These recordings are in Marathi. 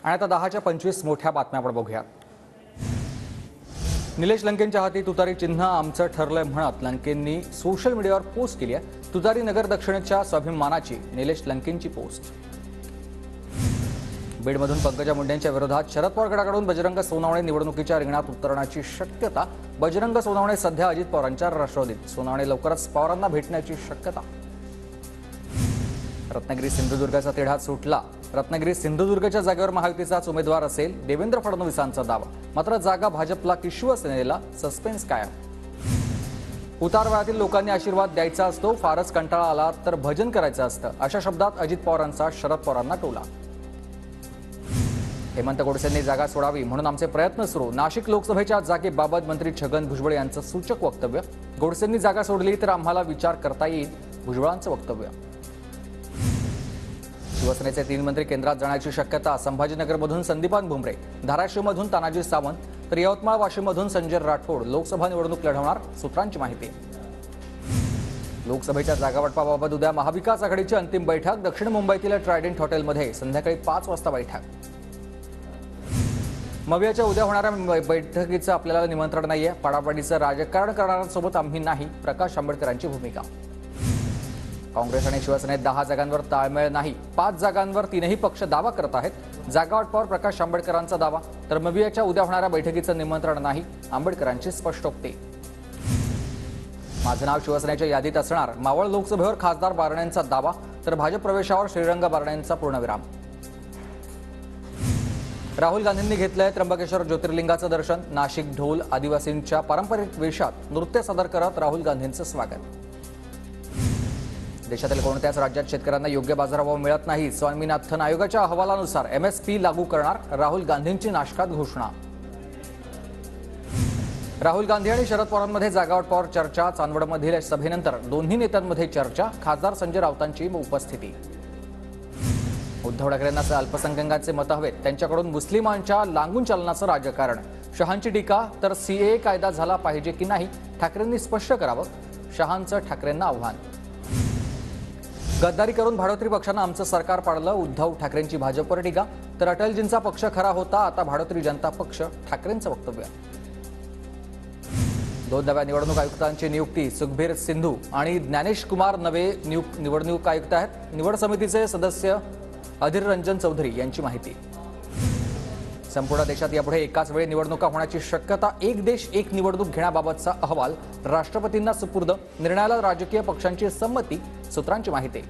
आणि आता 10च्या 25 मोठ्या बातम्या आपण बघूया। निलेश लंकेंच्या हाती तुतारी चिन्ह आमचं ठरलंय म्हणत लंकेंनी सोशल मीडियावर पोस्ट केली आहे। तुतारी नगर दक्षिणच्या स्वाभिमानाची निलेश लंकेंची पोस्ट। बीडमधून पंकजा मुंडेंच्या विरोधात शरद पवार गटाकडून बजरंग सोनवणे निवडणुकीच्या रिंगणात उतरण्याची शक्यता। बजरंग सोनवणे सध्या अजित पवारांच्या राष्ट्रवादीत, सोनवणे लवकरच पवारांना भेटण्याची शक्यता। रत्नागिरी सिंधुदुर्गचा तिढा सुटला। रत्नागिरी सिंधुदुर्गच्या जागेवर महायुतीचाच उमेदवार असेल देवेंद्र फडणवीसांचा दावा, मात्र जागा भाजपला की शिवसेनेला, सस्पेन्स कायम। उतार वयातील लोकांनी आशीर्वाद द्यायचा असतो, फारच कंटाळा आला तर भजन करायचं असतं, अशा शब्दात अजित पवारांचा शरद पवारांना टोला। हेमंत गोडसेंनी जागा सोडावी म्हणून आमचे प्रयत्न सुरू। नाशिक लोकसभेच्या जागेबाबत मंत्री छगन भुजबळ यांचं सूचक वक्तव्य। गोडसेंनी जागा सोडली तर आम्हाला विचार करता येईल, भुजबळांचं वक्तव्य। शिवसेनेचे 3 मंत्री केंद्रात जाण्याची शक्यता। संभाजीनगरमधून संदीपान भुमरे, धाराशिवमधून तानाजी सावंत तर यवतमाळ वाशिममधून संजय राठोड लोकसभा निवडणूक लढवणार, सूत्रांची माहिती। लोकसभेच्या जागावाटपाबाबत उद्या महाविकास आघाडीची अंतिम बैठक। दक्षिण मुंबईतील ट्रायडेंट हॉटेलमध्ये संध्याकाळी 5 वाजता बैठक। मवियाच्या उद्या होणाऱ्या बैठकीचं आपल्याला निमंत्रण नाहीये, पाडापाडीचं राजकारण करणाऱ्यांसोबत आम्ही नाही, प्रकाश आंबेडकरांची भूमिका। काँग्रेस आणि शिवसेनेत 10 जागांवर ताळमेळ नाही, 5 जागांवर 3ही पक्ष दावा करत आहेत। जागावाटपावर प्रकाश आंबेडकरांचा दावा, तर मवियाच्या उद्या होणाऱ्या बैठकीचं निमंत्रण नाही, आंबेडकरांची स्पष्टोक्ती। माझं नाव शिवसेनेच्या यादीत असणार, मावळ लोकसभेवर खासदार बारण्यांचा दावा, तर भाजप प्रवेशावर श्रीरंग बारण्यांचा पूर्णविराम। राहुल गांधींनी घेतलंय त्र्यंबकेश्वर ज्योतिर्लिंगाचं दर्शन। नाशिक ढोल आदिवासींच्या पारंपरिक वेशात नृत्य सादर करत राहुल गांधींचं स्वागत। देशातील कोणत्याच राज्यात शेतकऱ्यांना योग्य बाजारभाव मिळत नाही। स्वामीनाथन आयोगाच्या अहवालानुसार MSP लागू करणार, राहुल गांधींची नाशकात घोषणा। राहुल गांधी आणि शरद पवारांमध्ये जागावाटपावर चर्चा। चांदवडमधील सभेनंतर दोन्ही नेत्यांमध्ये चर्चा। खासदार संजय राऊतांची उपस्थिती। उद्धव ठाकरेंना अल्पसंख्याकांचे मतं हवेत, त्यांच्याकडून मुस्लिमांच्या लांगून चालण्याचं राजकारण। शहांची टीका, तर CAA कायदा झाला पाहिजे की नाही, ठाकरेंनी स्पष्ट करावं, शहांचं ठाकरेंना आव्हान। गद्दारी करून भाडोत्री पक्षानं आमचं सरकार पाडलं, उद्धव ठाकरेंची भाजपवर टीका, तर अटलजींचा पक्ष खरा होता, आता भाडोत्री जनता पक्ष, ठाकरेंचं वक्तव्य। 2 नव्या निवडणूक आयुक्तांची नियुक्ती। सुखबीर सिंधू आणि ज्ञानेश कुमार नवे निवडणूक आयुक्त आहेत। निवड समितीचे सदस्य अधीर रंजन चौधरी यांची माहिती। संपूर्ण देशात यापुढे एकाच वेळी निवडणुका होण्याची शक्यता। एक देश एक निवडणूक घेण्याबाबतचा अहवाल राष्ट्रपतींना सुपूर्द, निर्णयाला राजकीय पक्षांची संमती, सूत्रांची माहिती।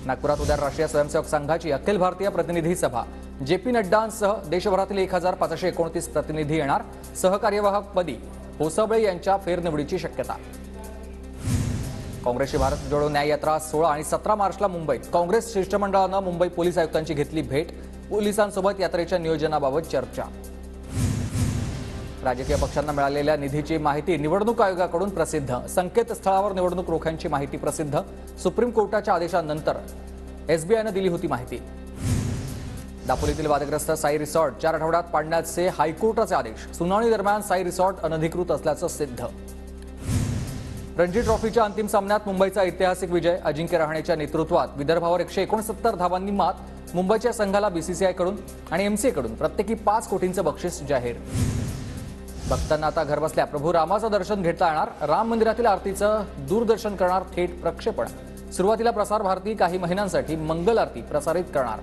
नागपुरात उद्या राष्ट्रीय स्वयंसेवक संघाची अखिल भारतीय प्रतिनिधी सभा। JP नड्डांसह देशभरातील 1529 प्रतिनिधी येणार। सहकार्यवाहकपदी होसबळे यांच्या फेरनिवडीची शक्यता। काँग्रेसची भारत जोडो न्याय यात्रा 16 आणि 17 मार्चला मुंबईत। काँग्रेस शिष्टमंडळानं मुंबई पोलीस आयुक्तांची घेतली भेट। पोलिसांसोबत यात्रेच्या नियोजनाबाबत चर्चा। राजकीय पक्षांना मिळालेल्या निधीची माहिती निवडणूक आयोगाकडून प्रसिद्ध। संकेतस्थळावर निवडणूक रोख्यांची माहिती प्रसिद्ध। सुप्रीम कोर्टाच्या आदेशानंतर SBIनं दिली होती माहिती। दापोलीतील वादग्रस्त साई रिसॉर्ट 4 आठवड्यात पाडण्याचे हायकोर्टाचे आदेश। सुनावणी दरम्यान साई रिसॉर्ट अनधिकृत असल्याचं सिद्ध। रणजी ट्रॉफीच्या अंतिम सामन्यात मुंबईचा ऐतिहासिक विजय। अजिंक्य रहाणेच्या नेतृत्वात विदर्भावर 169 धावांनी मात। मुंबईच्या संघाला BCCI कडून आणि MCA कडून प्रत्येकी 5 कोटींचं बक्षीस जाहीर। भक्तांना आता घरबसल्या प्रभू रामाचं दर्शन घेता येणार। राम मंदिरातील आरतीचं दूरदर्शन करणार थेट प्रक्षेपण। सुरुवातीला प्रसार भारती काही महिन्यांसाठी मंगल आरती प्रसारित करणार।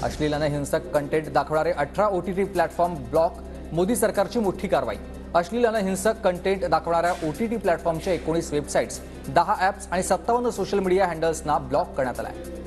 अश्लील आणि हिंसक कंटेंट दाखवणारे 18 OTT प्लॅटफॉर्म ब्लॉक। मोदी सरकारची मोठी कारवाई। अश्लील आणि हिंसक कंटेंट दाखवणाऱ्या OTT प्लॅटफॉर्मच्या 19 वेबसाईट्स, 10 ॲप्स आणि 57 सोशल मीडिया हँडल्सना ब्लॉक करण्यात आलं आहे।